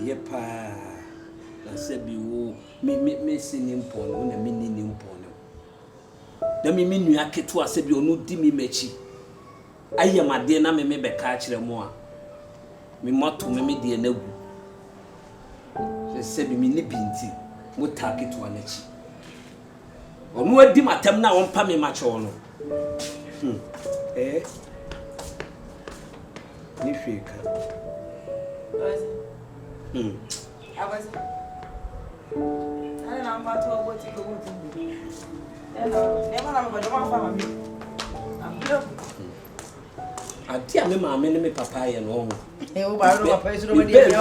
Yepa. I said, me sing him porn, and me need him porn. Let me mean you are to us, said you no dimmy mechi. I am my dear, me be catch them more. Me motto me dear no. They said me ni binti, mo take it to an echi. Or no dim attempt now on Pammy match on. Eh? If you can. I was. I don't know about what you go to do. Never I'm going to family. I'm blue. I tell me, my me papa and all. Oh, I don't know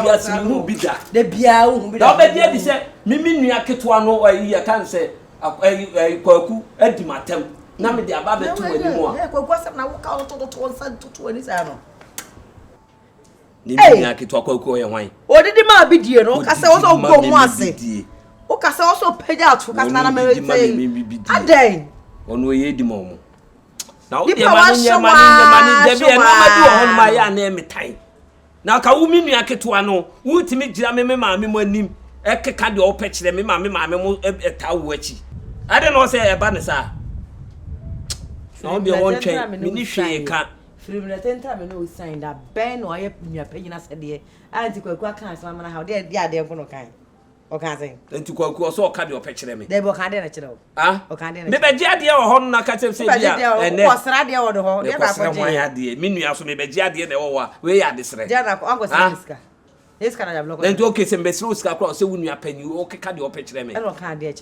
what who be that. The beer who be that. Said, Mimi, I can't one or a year can say, a quaku, Eddie Matem. Name the above two anymore. What's up now? Walk out to 20 anno. Ni ake to akoko ye hwan o didi ma bi die no ka se wo so go mu ase o ka se wo so page out ka na me aden ono ye di mo na o ye ma ni de bi e no ma di wo hon ma ya na emetan na ka wo minu ake to ano wo timi gira me ma me mo anim e keka de o pe kire me ma mo eta wo achi ade no se e ba ne sa na o de won twen me ni hwe ka From the center, I know sign that Ben or your penina said, dear, Auntie Quack can't summon how they're going to kind. Or can't say. Then to call so cut your picture me. They will can't natural. Ah, or can't maybe Jadia or Hon, I can't say, and then was radio or the whole. Yes, I did. Meaning, also maybe Jadia or we are this. Jana, Uncle Saska. This kind of block. Then to okay, some best rules across so when you are paying you, okay, cut your picture me. I don't can't dear.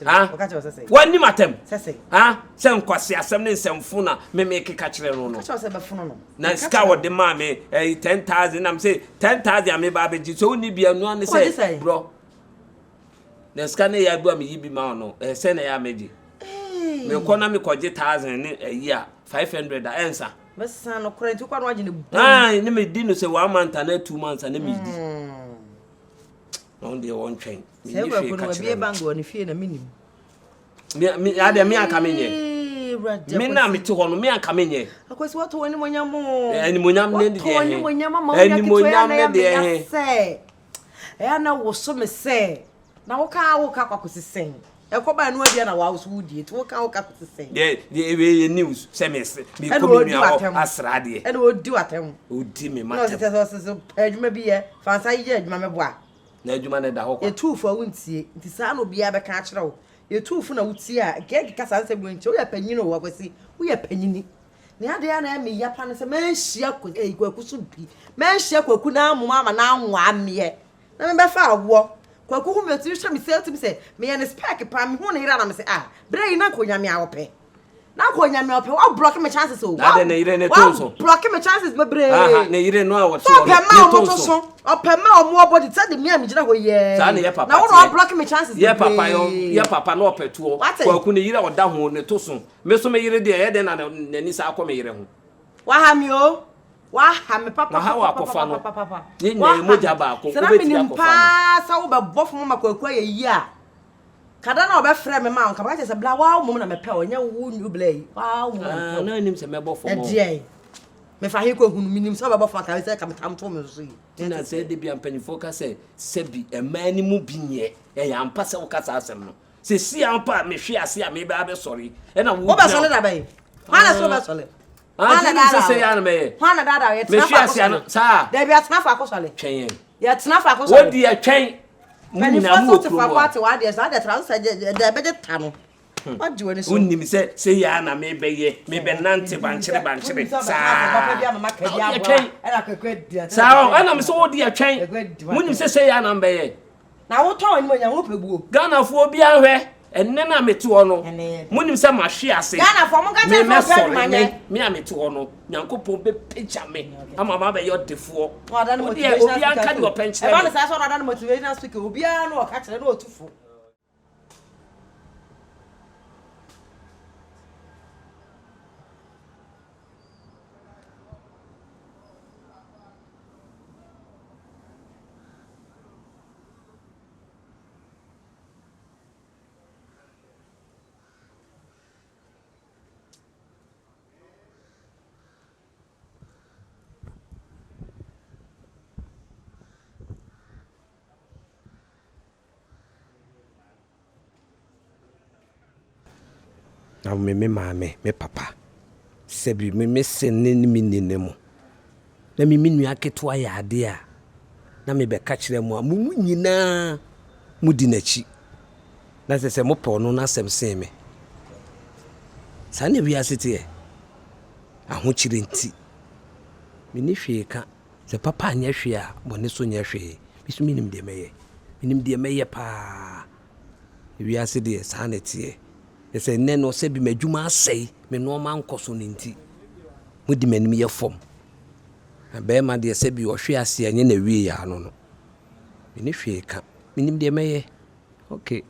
One name at them. Say, ah, some quasia, some funa may make a catch the room. Now, scour the mammy, 10,000. I'm saying 10,000. I may baby, so only be a one say, bro. The scanner ya do me be mano, a sene ya made. Me economy cost 1,000 a year, 500 answer. But son of credit to one watching. Ah, you may dinner say 1 month and 2 months and a meeting. On the one train. Say, we're going to be a bango and if you're in a minimum. Me, I come in here. Me, now me to one, me, I come in here. Of course, what to anyone more? Anyone, anyone, say. And I was so say. Now, I walk up with the same. I come by no idea now, was woody to walk out with the same. Yeah, news, semester. Me, come in as radi. And would do at him. Would do me, my sister, maybe a fancy, mamma bois. Na adwuma na da hɔ kwa e tu fo wontie nti saa no bia be ka akere wo e tu fo na wutie a ke kasa nse bu nche wo ya panyini wo akwasi wo ya panyini ne ade ya na me ya pa ne se manhia kwaku so bi manhia kwaku na amoma ama na anwa ame na me be fa awo kwaku hu me tu hye me se me ya ne spec pa me hu ne ira na me se ah bre na konya me awope na konya me ope wo block me chances o na de ne ire ne tonso block me chances be bre aha ne ire no awo so pe ma o tonso opema omo body tell the me am gina go ye sa na ye papa na wo block me chances ye papa yo ye papa na opetuo kwaku ne yire oda ho ne toso me so me yire de ye de na nani sa akọ me yire ho wa ha mi o wa ha me papa na ha wa akofa no ye nya moja ba akọ ko beti akofa sa wo be bofo mo makwaku ye yi a kada na obe frɛ me ma on ka ba se bla wa wo mo na me pɛ onya wo nyu bla yi wa wo na nim se me bofo mo e me fa he ko hunu minim so ba bofo ka se ka me tam to me so yi na se de bia mpanifo ka se bi e mani mu bi nye e ya ampa se wo ka sa asem no se si ampa me hwe ase a me ba be sori e na wo ba sole da bai hala so ba sole hala da se ya na me hala da ye tena fa ko sa da bia tena fa ko sole twen ya tena fa ko sole wo di e twen mani na mu ko fa kwate wa de sa da trans da be de ta no waji woni so unnim se ya na me be ye me be nante banchire sa papa bia mama ka bia bo e na kwekwe dia sa ana me so wo di e twen munnim se ya na be ye na wo ton ni mo nya wo pebuo Ghana fo bia hwe enne na mete ho no munnim se ma hwe ase Ghana fo mo ka te fo pe manye me amete ho no nyankopon be picture me ama ma be yo defo oda no motivation obi an ka di openchire e ba no sa so oda no motivation speak obi an no ka kire no otufo na me maame me papa sebi me senne ni minenemu na me nua ketewa ya ade a na me be ka kire mu a mu nyina mu di nachi na se mo pɔ no na sem sen me sa ne bia sete aho kire nti me ni hwe ka se papa anya hwe a bone so nya hwe bisu minim de meye pa bia se de sa na tie se nne no se bi madwuma asɛe me no ma nkoso ne nti mu di manim ye fom na be ma de se bi ohwe ase anye na wie ya no no me ni hwe ka minim de meye okay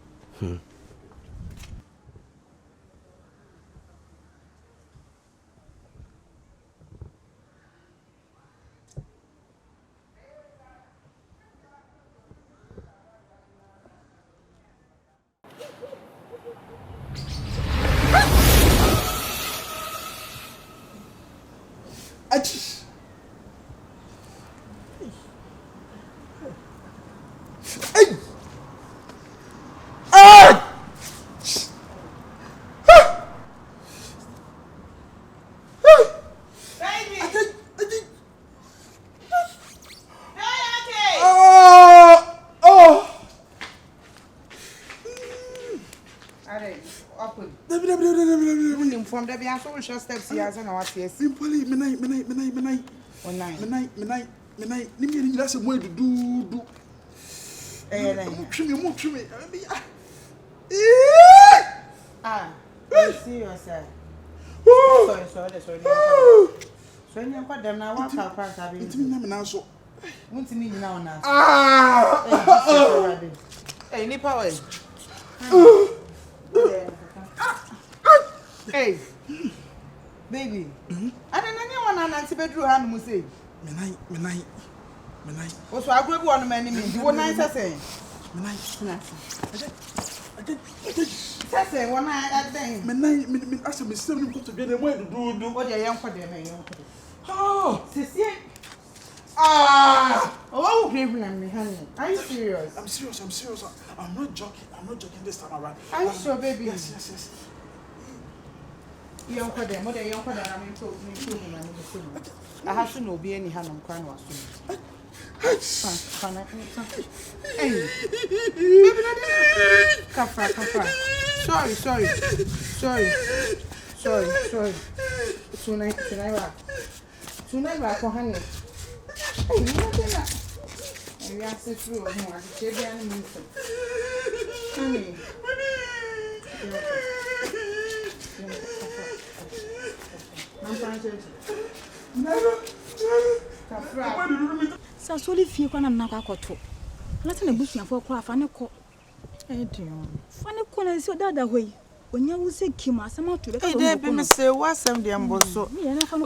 Steps here, and I was yes. Simply, midnight. Nimmy, that's a way to do. Trim me. Ah, see yourself. Sorry. So, you quite them now. What are you doing now? So, want to meet now? Hey, nip away. Hey. Baby, I don't know one bedroom hand say. Midnight. What's I grew one man in me? What night I say? Midnight. I say one night I think. Midnight, I said, Miss Seven got to be the way to do what they young for them. Oh, Sissy. Oh, give me, honey. Are you serious? I'm serious. I'm not joking this time around. Are you sure, baby? Yes. Young for them, what they young for them, I mean, told me, I have to know be any hand on crown was soon. Hey, Kafra. Sorry. Tonight, honey. Hey, nothing. We are so through. Honey. So sorry if you can not akoto. Nothing a bush for craft and a coat. Funny corner is your dad away. When you say Kima, some out to the say, what's some damn bosso?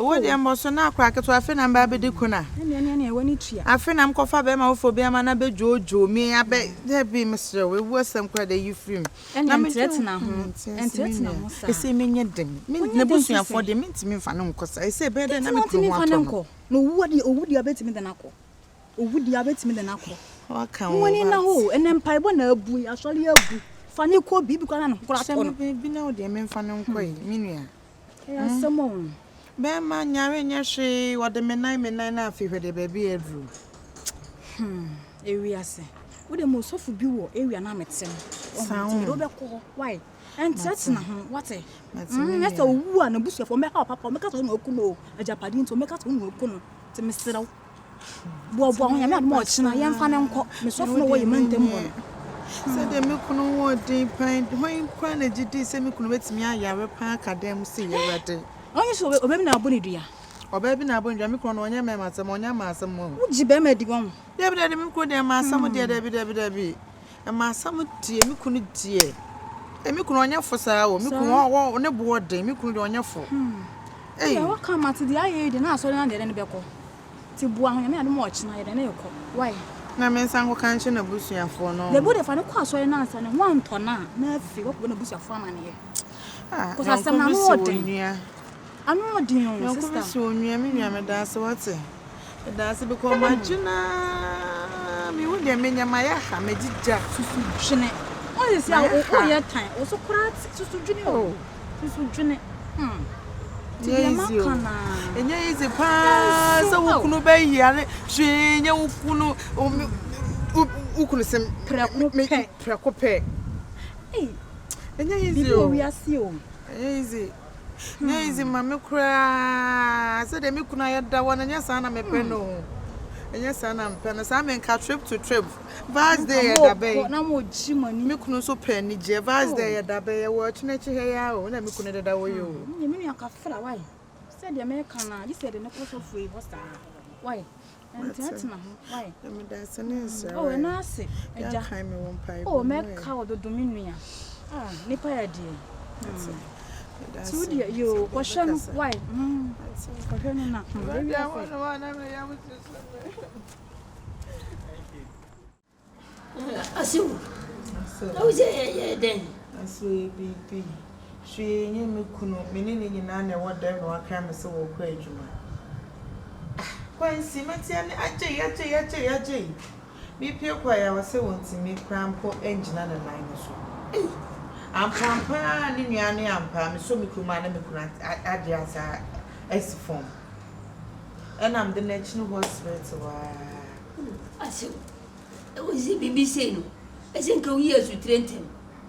What the ambosso now crack to a fin and baby de cuna. And when it's here, I think I'm coffee bema for Bema be Jojo, me, I bet there be Mr. We was some credit you free. And I'm now, and say me, the bush for the mint me for no cause I say better than I'm no, would you bet me than Akua? Or would you bet me than Akua? Oh, come on in a hole, and then pie one a boo, actually a boo. Funny could be because I'm not be no dear fan on quay, Minia. Someone. Bema, Yarin, she, what the men I feel the baby a drew. Area say, what the most awful view area now met some sound. Why? And that's not what a that's a one a bush for make up, make us no a Japanese to make us to Mr. Bob, I'm not much, and I am finding Miss Sophomore way you meant them. Said the milk on one day pint, when Quana did say me could wait me a yard park at them see you at it. Oh, you saw baby now, Bonnie dear. Or baby now, when Jamicon on your mamma, some on your master more. Would you be made the one? Debbie, let me go there, my summer dear Debbie. And my summer dear, me couldn't dear. And me could on your for sour, me could walk on a board day, me could on your foot. Hey, what come out to the eye and I saw under any beco. To Buang and watch night and echo. Why? Na me sango kanche na busia fo no. Le bude fa ne kwa so na ansa ne ho antona na afi wo na busia fo ama ne. Ko sa sam na no odin. Anu odin o sister. Ko so onua me nua me da se wote. Da se be ko magina. Mi wo de me nyama ya ha magija susu hwene. O ye sia o ye tan o so kura susu dwene o. Susu dwene. Enya easy pa so wukunu be hiare hwe nya wukunu wukunu sem preko pe enya easy o wi ase o easy nya easy mame kura so de me kuna yeda wona nya sa na me pe no enya sa na me pe no sa me nka trip to trip vast day yeda be na mo ji mani me kunu so pe ni je vast day yeda be ye wo chinechi he ya o na me kunu deda wo yo me me akafra why said the American na this said the cost of free what's that why and that's na why me dance na sir oh na say eja kan me won pai oh me ka odo dominua nipa ya die so dia yo question why question na Asu no je den asu bibi hwe nye me kunu menene nyina na wodam na waka me se wo kwa adwuma kwansi metia ne aje mi pie kwa ya wose wonti mi krampo engine na line so ampa ni nua ne ampa me so mi kuma na me kuna ade asa esfom enam de na chinu hospital wa asu o zi BBC no esenka wi asu trentem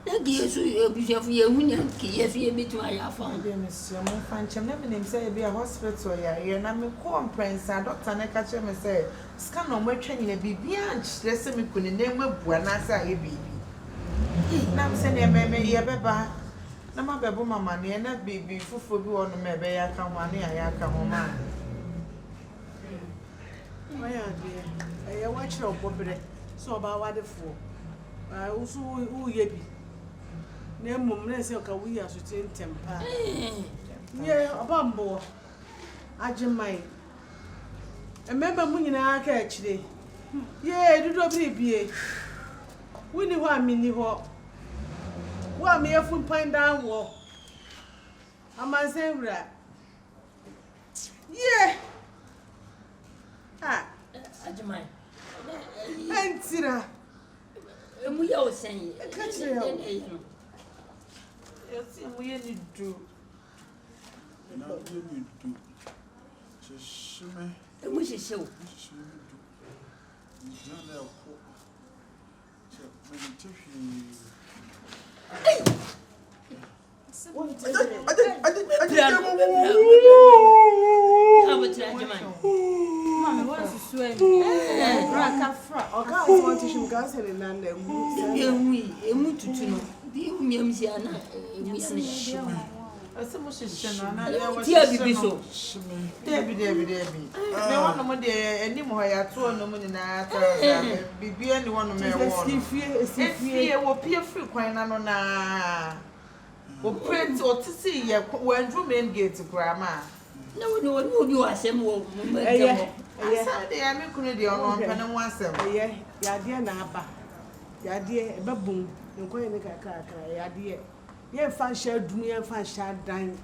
na gi asu ebusuafo ye hunya ki ye fie betu ayafa be me so mo fanchem na me nem say be a hospital ya na me conference doctor na ka che me say scan no mo atwa nyina bibia nchire se me kuni na enwabua na sa ye bibi na me say na me ye beba na ma bebo mama ne na bibi fufo bi wono me be ya ka ho ane ya ka ho ma oya de e wa chire obobre so ba wa de fo usu uye bi na mum na se ka wi aso tempa ye abambo agimai ememba mu nyina aka akire ye dudo bibie wini ho amini ho wa me yafu pan down wo amazewra ye agimai entira emu ya osen yes emu ye ni do na ye ni do shishime emu shishew jana ko che me tifi emu tutu no bi miam si ana emu si ase mo shishena na ya wa tia bibi so debi me wono mo de enim ho ya to no mo nyina ta bibi ani wono me wo esifie wo pie free kwan na no na wo print otisi ye wandru main gate grama na wo bi wasem wo mo ejamo asa de ya me kunu de ono mpana mo asem ya de na aba ya de ebebun nko ye ne kaka ya de ye fa sha dum ye fa sha dan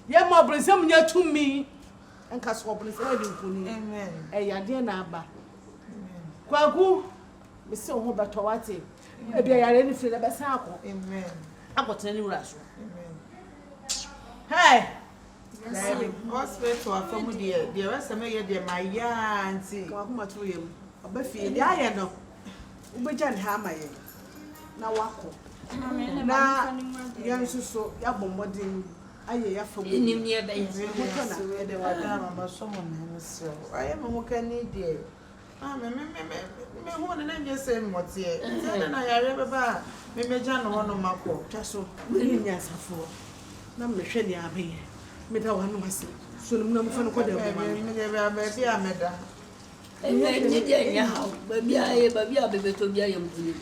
ye mo bresem nya tumi enka so bresem ade nkuni amen ya de na aba kwaku me se ho beto wate e bia ya re ni firi be san akọ amen akọtena ni wura so amen hey hospital afamu de wasa me ye de maya anti kwaku mato ye mu oba fie de aye no ubeja ne ha maye na wako na yansuso ya bombodin aye ya famu enim ne be ye so we de wada mama so mo na so aye mo kani de me ho na nje se motie na yare beba me meja no hono mako taso ni nyasafo na mehwe ni abe me da wanu ase so num na mfa no koda bo ma me de ba bi ameda ni de nya ha ba bi a bebeto bi ayam kuni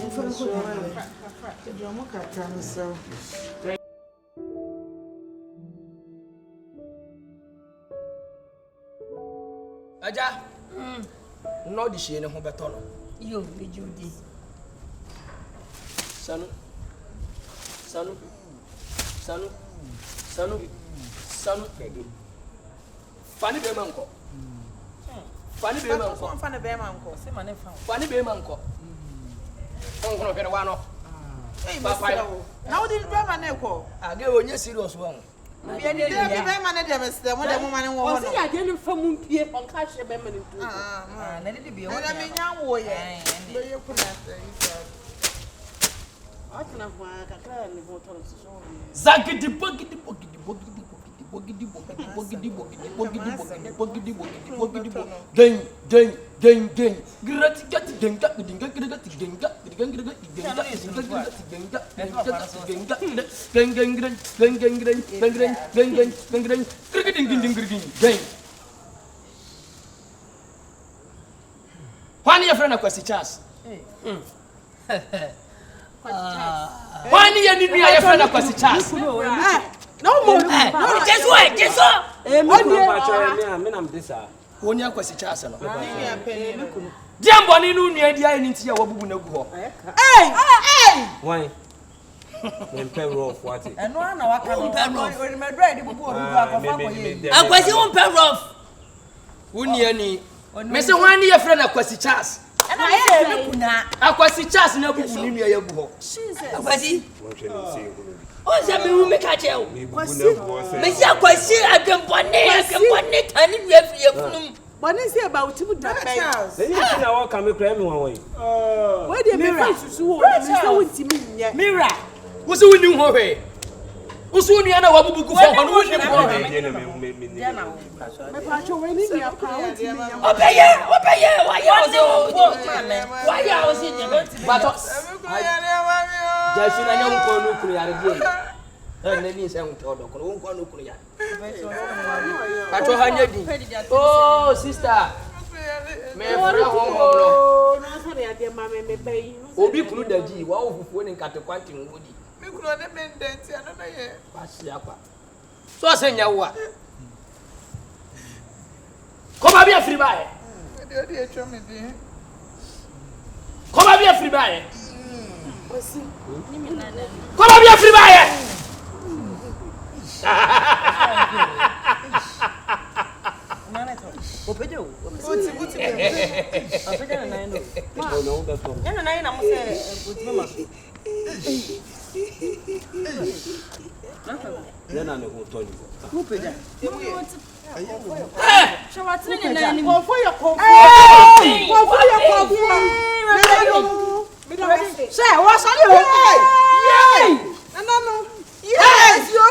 mfa no koda de mo kata no so aja no di she ne ho beto no yo be judi sanu fani be manko fani be manko se mane fa fani be manko on kono fere wano Papa. Now the drama never. I gave you serious one. We are the man at the woman was I didn't from here on cash a memory. Let it be. I mean, young warrior. Zakiti Why your friend a question chance? Why need me a friend a question chance? No more. Guess what? Guess what? I'm this. One year question chance. Jamboni no near the eye into your wabu. Hey! Why? When Perro of what? And no one I can ready before I was you pair of Uniani. Mr. 1 year friend of question chance. And I question chance no book in your book. Was he? Oh, Samu make a jail. Mr. Quasi, I can bonnet, and in your what is it about you? Then you can all come and claim one way. Why do you mean? Mira, what's the new hurry? Who's soon you know what book for one? Oh, sister. Obi kunu daji wa ofufu ni katekwanti ngudi. Me kunu ne mendenti anana ye. Basi apa. So asenya wo a. Koma bia free bae. De etwa me di. Koma bia free bae. Wasi. Koma bia free bae. Opedo. Buti. Opedo na no. No, that's all. Na na mo say buti mama. Na no ho toni. Who peja? Shawatini ni nani? Confo your confo. Say, what's on you? Yay! No. Yes, you.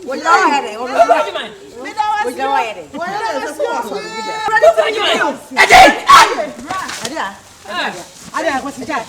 What you had? What you had? What's the chat?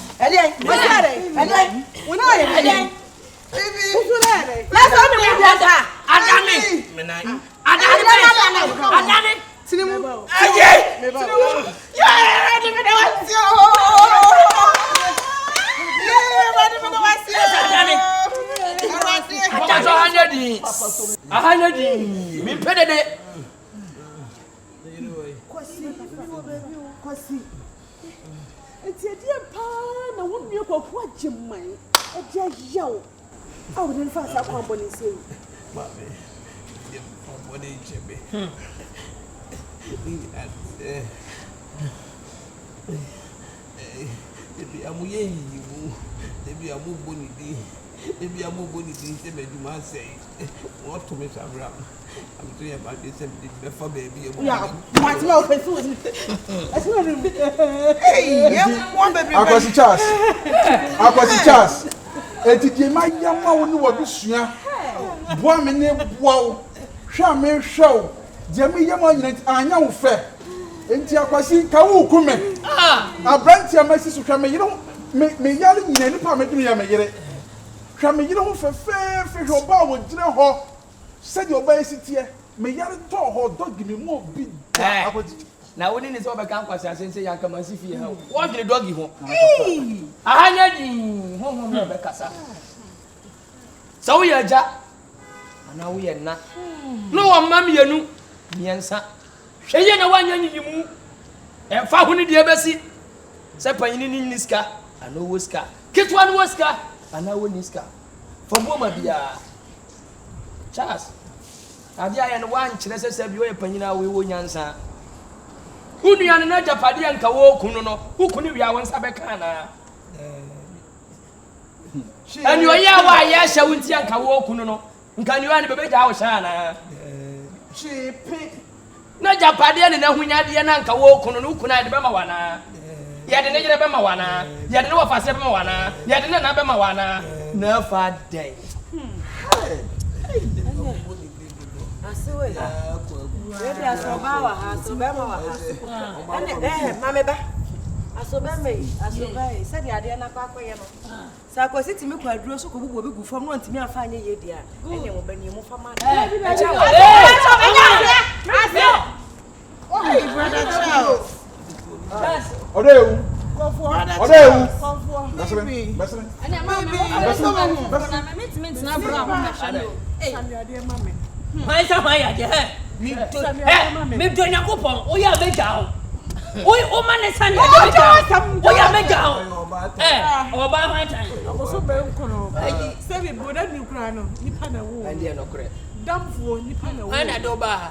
It's a dear pan, I wouldn't be able to watch him, my just yell. I wouldn't fast up on Bonnie say. Mammy, what did you maybe I'm more bonny. Maybe I'm more bonny. Maybe say, what to Miss Abraham? I'm doing about this before baby. Yeah, what's more food? Hey, one baby. I was a chance. And did my young man what you see? One minute, wow, Shaman show. Jamie Yaman, I know fair. And Tiakwasi Kawu Kume. I brand your message to come. You don't make me yelling in any part of me. I may come. You don't fair fish or bow with dinner hall. Said your basic here. May yell talk or don't give me more big. Now, when it's over campus, I say, I come and see you. What did the doggy home? I had home of Casa. So we are Jack. And now we are not. No one, mammy, you know, the answer. She no one you move. And 500 the embassy. Sepain in Niska, and no whisker. Get one whisker, and now Niska. From woman, dear Charles. Adia and one, Chilesa said, you are penina, we won't answer. Who do you know Japadian Kawo Kuno? Who couldn't be our Sabacana? And you are why yes, I won't yank a walk no. Can you any baby house? No Japadian and when you had the Anka walk on Ukuna Bemawana. Yet the negative Bemawana, yet no for 7 1, yet another Bemawana. No far day. Said the idea na kwa ye no. Sa ko siti me kwaduro so ko bubu obi gu fam no ntimi afanye ye dia. Enye mo bani mo fama. Oh, brother Charles. Odeu. Odeu. Besere. Ana mama meet na bra ho me hwe. Sami ade mama. Mai sa mai ade he. Me do nyakopon, o ya beja o. O man sani ade. O ya beja o. Oba man tan. Oboso be nkono. Se bi boda ni kura no, nipa na wo. Ande no kure. Damfo nipa na wo. Ana do ba.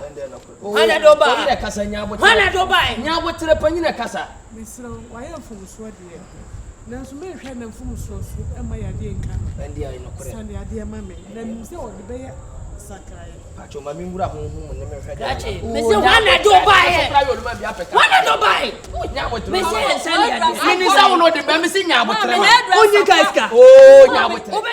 Ana do ba. Ina kasa nyabo. Ana do ba. Nyabo tere panyina kasa. Misro, why am from Sweden? Nanso me hwe na mfum so e ma ya de nka. Ande ai no kure. Sani ade mama. Na mi se o de be sakrai. Pacho mami ngura honhom ne me hwe. Gachi, me se wana do bae. Wana do bae. Nyabo tere. Me se sani ade. Mini sa wono de be me se nyabo tere. Onyi kaska. Oh, nyabo tere.